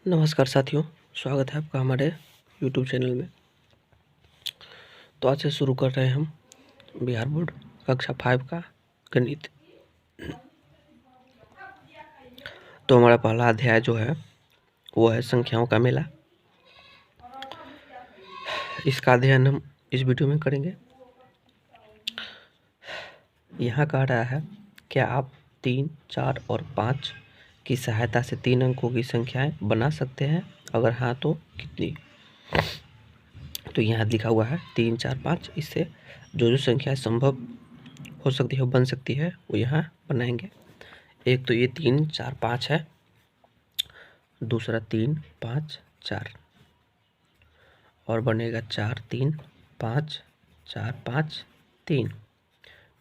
नमस्कार साथियों, स्वागत है आपका हमारे YouTube चैनल में। तो आज से शुरू कर रहे हैं हम बिहार बोर्ड कक्षा 5 का गणित। तो हमारा पहला अध्याय जो है वो है संख्याओं का मेला। इसका अध्ययन हम इस वीडियो में करेंगे। यहाँ कह रहा है क्या आप 3, 4 और 5 की सहायता से 3 अंकों की संख्याएं बना सकते हैं? अगर हाँ तो कितनी? तो यहाँ लिखा हुआ है 3, 4, 5। इससे जो संख्या संभव हो सकती है, बन सकती है, वो यहाँ बनाएंगे। एक तो ये 3, 4, 5 है, दूसरा 3, 5, 4 और बनेगा 4, 3, 5, 4, 5, 3,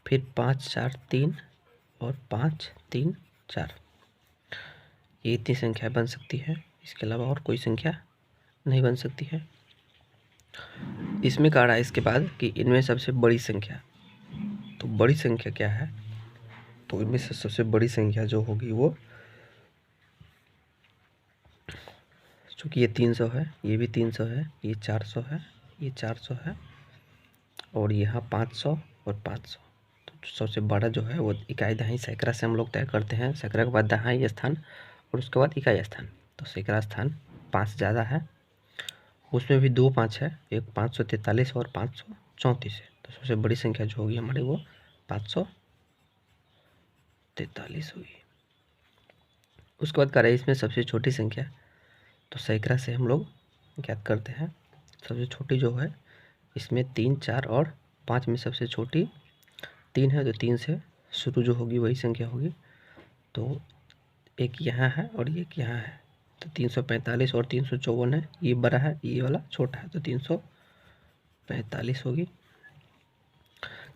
फिर 5, 4, 3 और 5, 3, 4। ये इतनी संख्या बन सकती है, इसके अलावा और कोई संख्या नहीं बन सकती है। इसमें कह रहा है इसके बाद कि इनमें सबसे बड़ी संख्या, तो बड़ी संख्या क्या है? तो इनमें से सबसे बड़ी संख्या जो होगी वो, चूँकि ये 300 है, ये भी 300 है, ये 400 है, ये 400 है और यहाँ 500 और 500। तो सबसे बड़ा जो है वो इकाई दहाई सैकड़ा से हम लोग तय करते हैं। सैकड़ा के बाद दहाई स्थान और उसके बाद इकाई स्थान। तो सैकड़ा स्थान 5 ज़्यादा है, उसमें भी 2 5 है, एक 543 और 534 है। तो सबसे बड़ी संख्या जो होगी हमारी वो 543 होगी। उसके बाद कह रहे हैं इसमें सबसे छोटी संख्या, तो सैकड़ा से हम लोग ज्ञात करते हैं। सबसे छोटी जो है इसमें 3, 4 और 5 में सबसे छोटी 3 है, तो 3 से शुरू जो होगी वही संख्या होगी। तो एक यहाँ है और एक यहाँ है, तो 345 और 354 है। ये बड़ा है, ये वाला छोटा है, तो 345 होगी।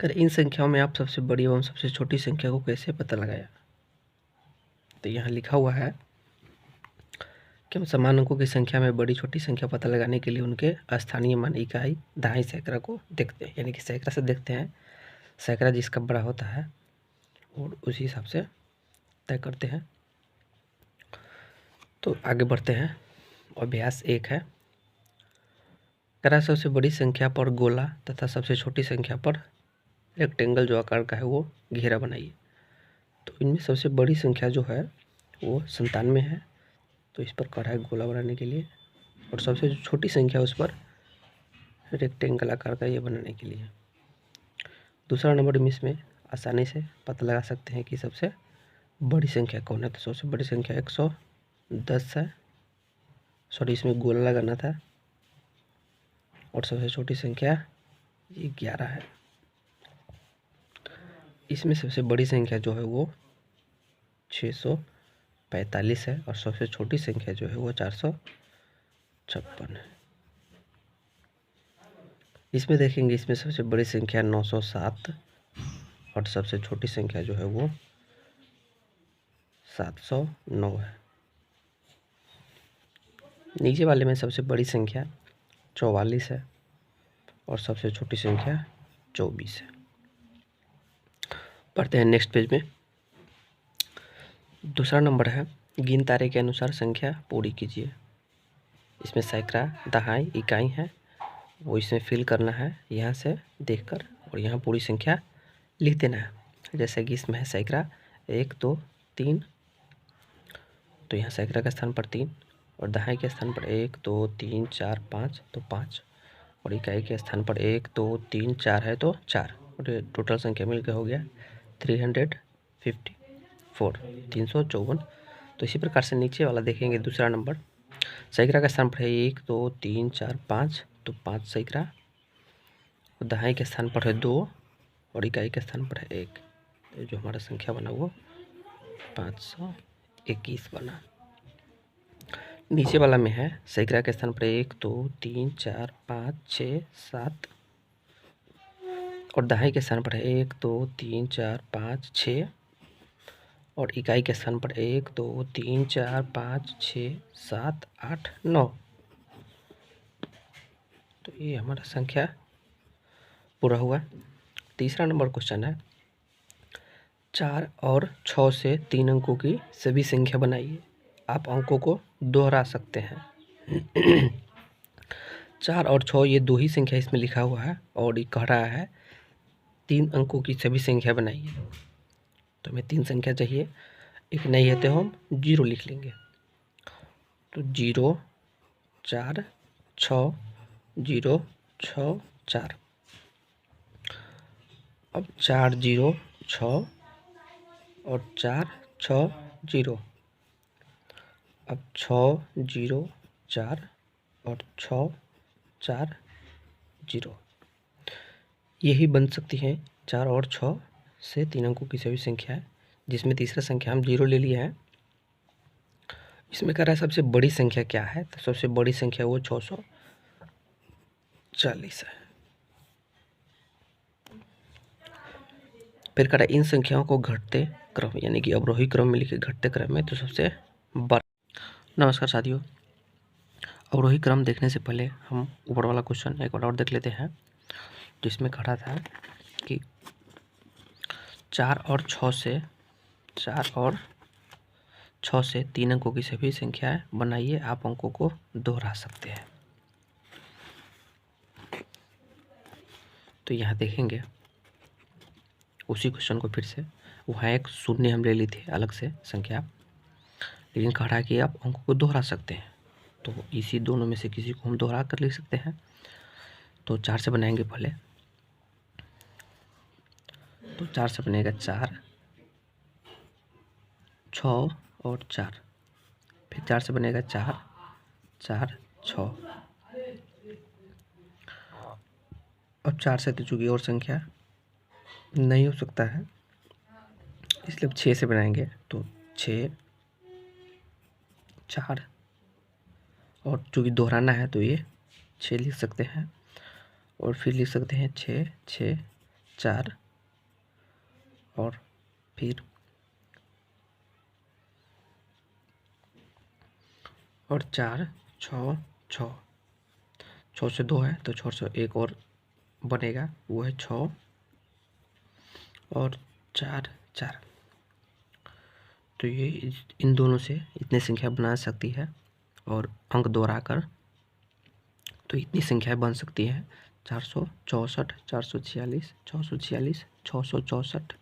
कर इन संख्याओं में आप सबसे बड़ी एवं सबसे छोटी संख्या को कैसे पता लगाया? तो यहाँ लिखा हुआ है कि हम समान अंकों की संख्या में बड़ी छोटी संख्या पता लगाने के लिए उनके स्थानीय मान इकाई दहाई सैकड़ा को देखते हैं। यानी कि सैकड़ा से देखते हैं, सैकड़ा जिसका बड़ा होता है और उसी हिसाब से तय करते हैं। तो आगे बढ़ते हैं। अभ्यास 1 है, करा सबसे बड़ी संख्या पर गोला तथा सबसे छोटी संख्या पर रेक्टेंगल जो आकार का है वो घेरा बनाइए। तो इनमें सबसे बड़ी संख्या जो है वो 97 है, तो इस पर करा है गोला बनाने के लिए, और सबसे जो छोटी संख्या उस पर रेक्टेंगल आकार का ये बनाने के लिए। दूसरा नंबर में इसमें आसानी से पता लगा सकते हैं कि सबसे बड़ी संख्या कौन है। तो सबसे बड़ी संख्या 110 है, सॉरी इसमें गोला लगाना था, और सबसे छोटी संख्या ये 11 है। इसमें सबसे बड़ी संख्या जो है वो 645 है और सबसे छोटी संख्या जो है वो 456 है। इसमें देखेंगे इसमें सबसे बड़ी संख्या 907 और सबसे छोटी संख्या जो है वो 709 है। नीचे वाले में सबसे बड़ी संख्या 44 है और सबसे छोटी संख्या 24 है। पढ़ते हैं नेक्स्ट पेज में। दूसरा नंबर है, गिन तारे के अनुसार संख्या पूरी कीजिए। इसमें सैकड़ा दहाई इकाई है, वो इसमें फिल करना है यहाँ से देखकर, और यहाँ पूरी संख्या लिख देना है। जैसे कि इसमें है सैकड़ा 1, 2, 3, तो यहाँ सैकड़ा के स्थान पर 3 और दहाई के स्थान पर 1, 2, 3, 4, 5, तो 5, और इकाई के स्थान पर 1, 2, 3, 4 है तो 4, और ये टोटल संख्या मिलकर हो गया 354, 354। तो इसी प्रकार से नीचे वाला देखेंगे दूसरा नंबर, सैकड़ा का स्थान पर है 1, 2, 3, 4, 5, तो 5 सैकड़ा, और दहाई के स्थान पर है 2 और इकाई के स्थान पर है 1, तो जो हमारा संख्या बना वो 521 बना। नीचे वाला में है सैकड़ा के स्थान पर 1, 2, 3, 4, 5, 6, 7, और दहाई के स्थान पर है 1, 2, 3, 4, 5, 6, और इकाई के स्थान पर 1, 2, 3, 4, 5, 6, 7, 8, 9। तो ये हमारा संख्या पूरा हुआ। तीसरा नंबर क्वेश्चन है, 4 और 6 से 3 अंकों की सभी संख्या बनाइए। आप अंकों को दोहरा सकते हैं। 4 और 6 ये 2 ही संख्या इसमें लिखा हुआ है और ये कह रहा है 3 अंकों की सभी संख्या बनाइए। तो हमें 3 संख्या चाहिए, एक नहीं है तो हम 0 लिख लेंगे। तो 0 4 6 0 6 4। अब 4 0 6 और 4 6 0। अब 6 0 4 और 6 4 0। यही बन सकती हैं 4 और 6 से 3 अंकों की सभी संख्या है, जिसमें तीसरा संख्या हम 0 ले लिए हैं। इसमें कह रहा है सबसे बड़ी संख्या क्या है, तो सबसे बड़ी संख्या वो 640 है। फिर कह रहा है इन संख्याओं को घटते क्रम यानी कि अवरोही क्रम में लिखे घटते क्रम में तो सबसे बड़ा। नमस्कार साथियों, अवरोही क्रम देखने से पहले हम ऊपर वाला क्वेश्चन एक बार और देख लेते हैं, जिसमें कह रहा था कि 4 और 6 से 3 अंकों की सभी संख्याएं बनाइए, आप अंकों को दोहरा सकते हैं। तो यहाँ देखेंगे उसी क्वेश्चन को फिर से, वहाँ एक शून्य हम ले ली थी अलग से संख्या, लेकिन कह रहा है कि आप अंकों को दोहरा सकते हैं। तो इसी दोनों में से किसी को हम दोहरा कर लिख सकते हैं। तो 4 से बनाएंगे पहले, तो 4 से बनेगा 4 6 और 4। फिर 4 से बनेगा 4 4 6। अब 4 से तो चूंकि और संख्या नहीं हो सकता है, इसलिए अब 6 से बनाएंगे। तो 6 4 और चूँकि दोहराना है तो ये 6 लिख सकते हैं, और फिर लिख सकते हैं 6 6 4 और फिर 4 6 6। 6 से 2 है तो 6 से एक और बनेगा, वो है 6 और 4 4। तो ये इन दोनों से इतनी संख्या बना सकती है, और अंक दोहरा कर तो इतनी संख्याएं बन सकती है 464 446 646 664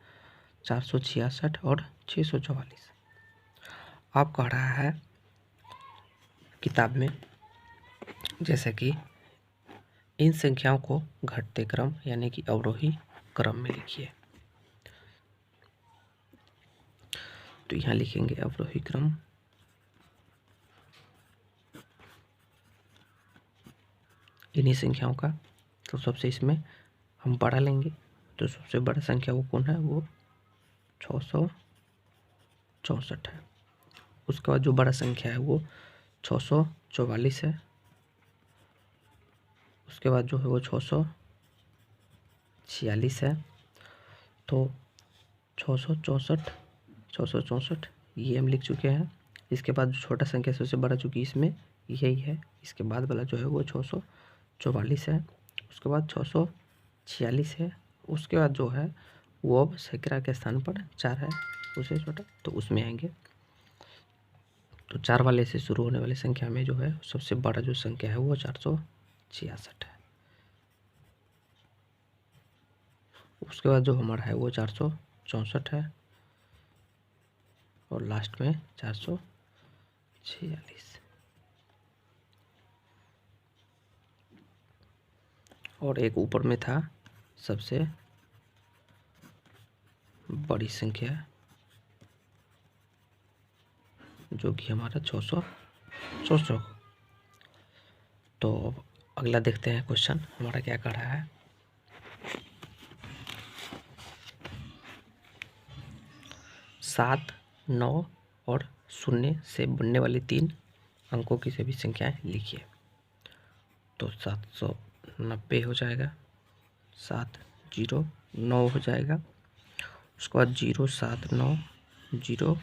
466 और 644। आप कह रहा है किताब में जैसे कि इन संख्याओं को घटते क्रम यानी कि अवरोही क्रम में लिखिए। तो यहाँ लिखेंगे अवरोही क्रम, इन्हीं संख्याओं का। तो सबसे इसमें हम बड़ा लेंगे, तो सबसे बड़ा संख्या वो कौन है, वो 664 है। उसके बाद जो बड़ा संख्या है वो 644 है। उसके बाद जो है वो 646 है। तो 664 ये हम लिख चुके हैं। इसके बाद जो छोटा संख्या सबसे बड़ा, चूँकि इसमें यही है, इसके बाद वाला जो है वो 644 है। उसके बाद 646 है। उसके बाद जो है वो अब सैकड़ा के स्थान पर 4 है, उसे छोटा, तो उसमें आएंगे। तो 4 वाले से शुरू होने वाली संख्या में जो है सबसे बड़ा जो संख्या है वो 466 है। उसके बाद जो हमारा है वो 464 है, और लास्ट में 446। और एक ऊपर में था सबसे बड़ी संख्या जो कि हमारा 664। तो अगला देखते हैं क्वेश्चन हमारा क्या कर रहा है। 7 9 और 0 से बनने वाली 3 अंकों की सभी संख्याएं लिखिए। तो 790 हो जाएगा, 7 0 9 हो जाएगा। उसके बाद 0 7 9 0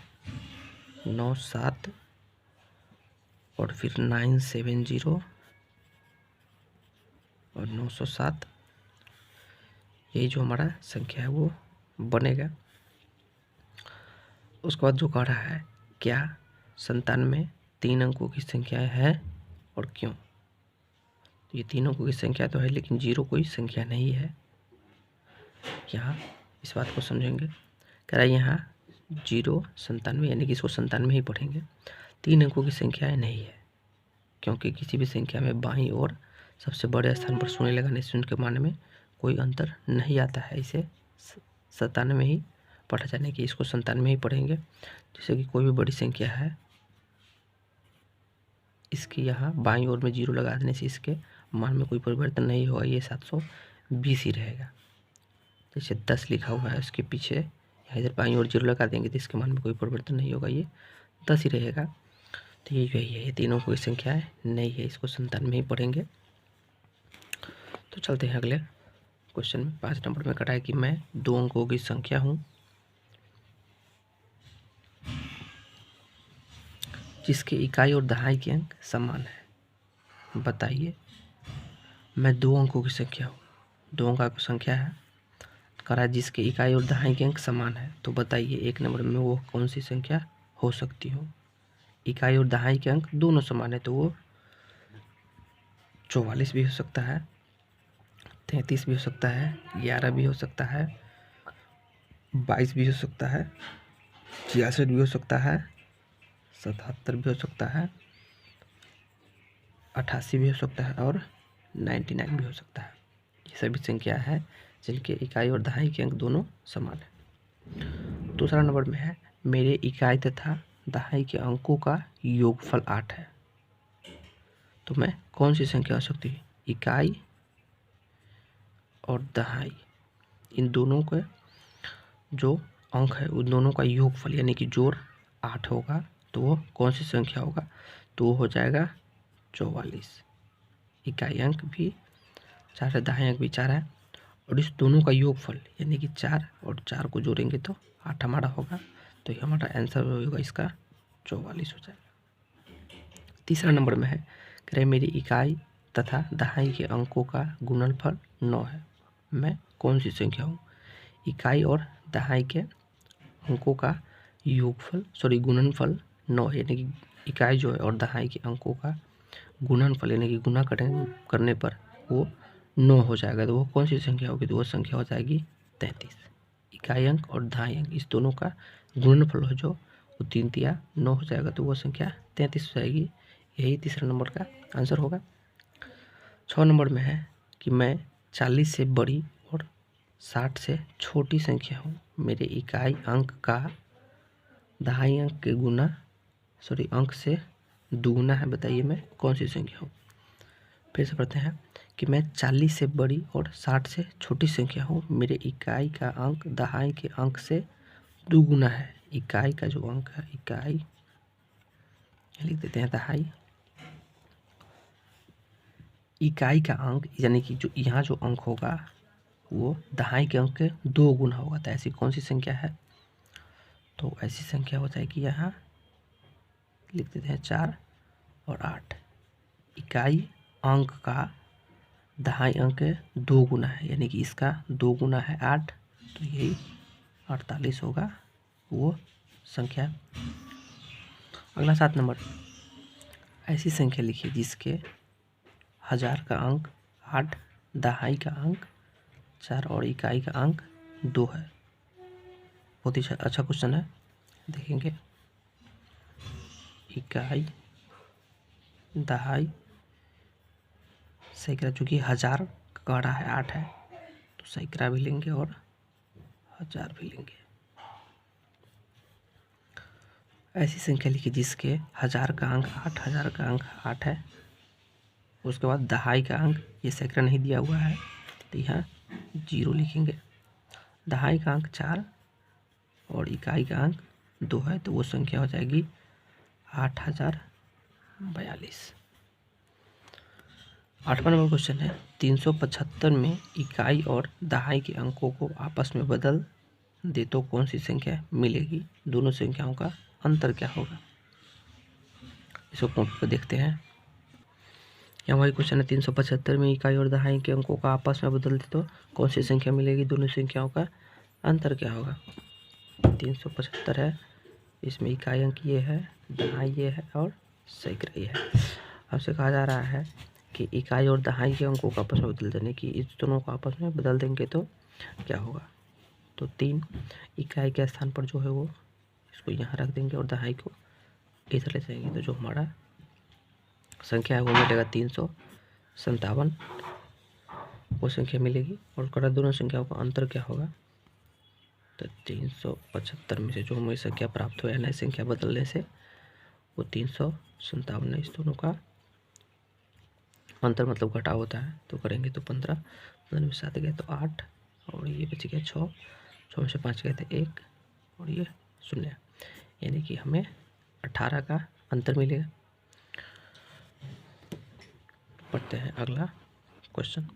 9 7 और फिर 970 और 907। यही जो हमारा संख्या है वो बनेगा। उसके बाद जो कह रहा है क्या 97 3 अंकों की संख्या है और क्यों? तो ये 3 अंकों की संख्या तो है, लेकिन 0 कोई संख्या नहीं है। यहाँ इस बात को समझेंगे। कह रहा है यहाँ 0 97 यानी कि इसको 97 ही पढ़ेंगे। 3 अंकों की संख्या नहीं है, क्योंकि किसी भी संख्या में बाईं ओर सबसे बड़े स्थान पर शून्य लगाने से उनके मान में कोई अंतर नहीं आता है। इसे 97 ही पढ़ा जाने की, इसको 97 ही पढ़ेंगे। जैसे कि कोई भी बड़ी संख्या है, इसकी यहाँ बाईं ओर में 0 लगा देने से इसके मान में कोई परिवर्तन नहीं होगा, ये 720 ही रहेगा। जैसे 10 लिखा हुआ है, उसके पीछे यहाँ इधर बाईं ओर 0 लगा देंगे तो इसके मान में कोई परिवर्तन नहीं होगा, ये 10 ही रहेगा। तो ये यही है, ये तीनों कोई संख्या नहीं है, इसको 97 ही पढ़ेंगे। तो चलते हैं अगले क्वेश्चन में। 5 नंबर में कटा है कि मैं 2 अंकों की संख्या हूँ जिसके इकाई और दहाई के अंक समान है, बताइए। मैं 2 अंकों की संख्या हूँ, 2 अंकों की संख्या है, करा जिसके इकाई और दहाई के अंक समान है, तो बताइए 1 नंबर में वो कौन सी संख्या हो सकती हो। इकाई और दहाई के अंक दोनों समान है, तो वो 44 भी हो सकता है, 33 भी हो सकता है, 11 भी हो सकता है, 22 भी हो सकता है, 66 भी हो सकता है, 77 भी हो सकता है, 88 भी हो सकता है और 99 भी हो सकता है। ये सभी संख्या है जिनके इकाई और दहाई के अंक दोनों समान है। दूसरा नंबर में है मेरे इकाई तथा दहाई के अंकों का योगफल 8 है, तो मैं कौन सी संख्या हो सकती है। इकाई और दहाई, इन दोनों के जो अंक है उन दोनों का योगफल यानी कि जोड़ 8 होगा, तो वो कौन सी संख्या होगा, तो वो हो जाएगा 44। इकाई अंक भी 4 है, दहाई अंक भी 4 है, और इस दोनों का योगफल यानी कि 4 और 4 को जोड़ेंगे तो 8 हमारा होगा, तो ये हमारा आंसर होगा इसका 44 हो जाएगा। तीसरा नंबर में है कह रहे मेरी इकाई तथा दहाई के अंकों का गुणनफल 9 है, मैं कौन सी संख्या हूँ। इकाई और दहाई के अंकों का गुणनफल 9 यानी कि इकाई जो है और दहाई के अंकों का गुणनफल यानी कि गुणा करने पर वो 9 हो जाएगा, तो वो कौन सी संख्या होगी, तो वो संख्या हो जाएगी 33। इकाई अंक और दहाई अंक इस दोनों का गुणनफल हो जो वो 3 तिया 9 हो जाएगा, तो वो संख्या 33 हो जाएगी। यही तीसरा नंबर का आंसर होगा। 6 नंबर में है कि मैं 40 से बड़ी और 60 से छोटी संख्या हूँ, मेरे इकाई अंक का दहाई अंक के अंक से दुगुना है, बताइए मैं कौन सी संख्या हूँ। फिर से पढ़ते हैं कि मैं 40 से बड़ी और 60 से छोटी संख्या हूँ, मेरे इकाई का अंक दहाई के अंक से दुगुना है। इकाई का जो अंक है, इकाई लिख देते हैं दहाई, इकाई का अंक यानी कि जो यहाँ जो अंक होगा वो दहाई के अंक के 2 गुना होगा, तो ऐसी कौन सी संख्या है, तो ऐसी संख्या हो जाएगी यहाँ लिख देते हैं 4 और 8। इकाई अंक का दहाई अंक के 2 गुना है यानी कि इसका 2 गुना है 8, तो यही 48 होगा वो संख्या। अगला 7 नंबर, ऐसी संख्या लिखिए जिसके 1000 का अंक 8, दहाई का अंक 4 और इकाई का अंक 2 है। बहुत ही अच्छा क्वेश्चन है, देखेंगे। इकाई दहाई सैकड़ा, चूँकि 1000 का गड़ा है 8 है, तो सैकड़ा भी लेंगे और 1000 भी लेंगे। ऐसी संख्या लिखिए जिसके 1000 का अंक 8, 1000 का अंक 8 है, उसके बाद दहाई का अंक, ये सैकड़ा नहीं दिया हुआ है तो यहाँ 0 लिखेंगे, दहाई का अंक 4 और इकाई का अंक 2 है, तो वो संख्या हो जाएगी 8042। 8वां नंबर क्वेश्चन है 375 में इकाई और दहाई के अंकों को आपस में बदल दे तो कौन सी संख्या मिलेगी, दोनों संख्याओं का अंतर क्या होगा। इसको कॉपी पर देखते हैं। यहाँ वही क्वेश्चन है 375 में इकाई और दहाई के अंकों का आपस में बदल दे तो कौन सी संख्या मिलेगी, दोनों संख्याओं का अंतर क्या होगा। 375 है, इसमें इकाई अंक ये है, दहाई ये है और सैकड़ा ये है। आपसे कहा जा रहा है कि इकाई और दहाई के अंकों को आपस में बदल देने की, इस दोनों को आपस में बदल देंगे तो क्या होगा। तो 3 इकाई के स्थान पर जो है वो इसको यहाँ रख देंगे और दहाई को इधर ले जाएंगे, तो जो हमारा संख्या है वो मिलेगा 357 वो संख्या मिलेगी। और कड़ा दोनों संख्याओं का अंतर क्या होगा, तो 375 में से जो हमें संख्या प्राप्त हुआ है नई संख्या बदलने से वो 357 है। इस दोनों का अंतर मतलब घटाव होता है, तो करेंगे तो 15 में 7 गए तो 8 और ये बच गया 6 में से 5 गए थे 1 और ये 0, यानी कि हमें 18 का अंतर मिलेगा। पढ़ते हैं अगला क्वेश्चन।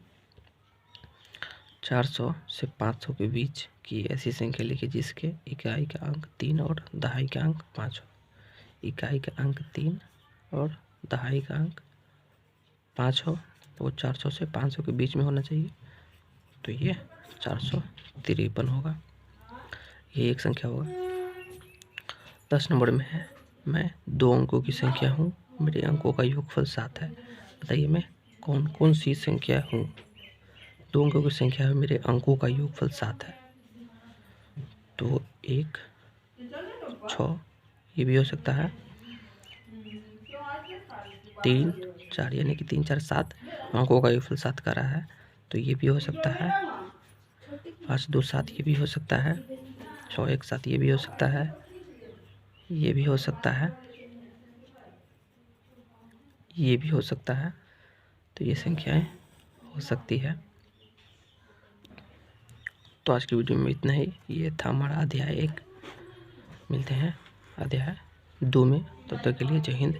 400 से 500 के बीच की ऐसी संख्या लिखी जिसके इकाई का अंक 3 और दहाई का अंक 5 हो। इकाई का अंक 3 और दहाई का अंक 5 हो, वो 400 से 500 के बीच में होना चाहिए, तो ये 453 होगा। ये एक संख्या होगा। 10 नंबर में है, मैं 2 अंकों की संख्या हूँ, मेरे अंकों का योगफल 7 है। बताइए मैं कौन कौन सी संख्या हूँ। 2 अंकों की संख्या है, मेरे अंकों का योगफल 7 है, तो 1 6 ये भी हो सकता है, 3 4 यानी कि 3 4 7 अंकों का योगफल 7 का रहा है, तो ये भी हो सकता है। 5 2 7 ये भी हो सकता है, 6 1 7 ये भी हो सकता है, ये भी हो सकता है, ये भी हो सकता है, तो ये संख्याएं हो सकती है। तो आज की वीडियो में इतना ही। ये था हमारा अध्याय 1। मिलते हैं अध्याय 2 में, तब तक के लिए जय हिंद।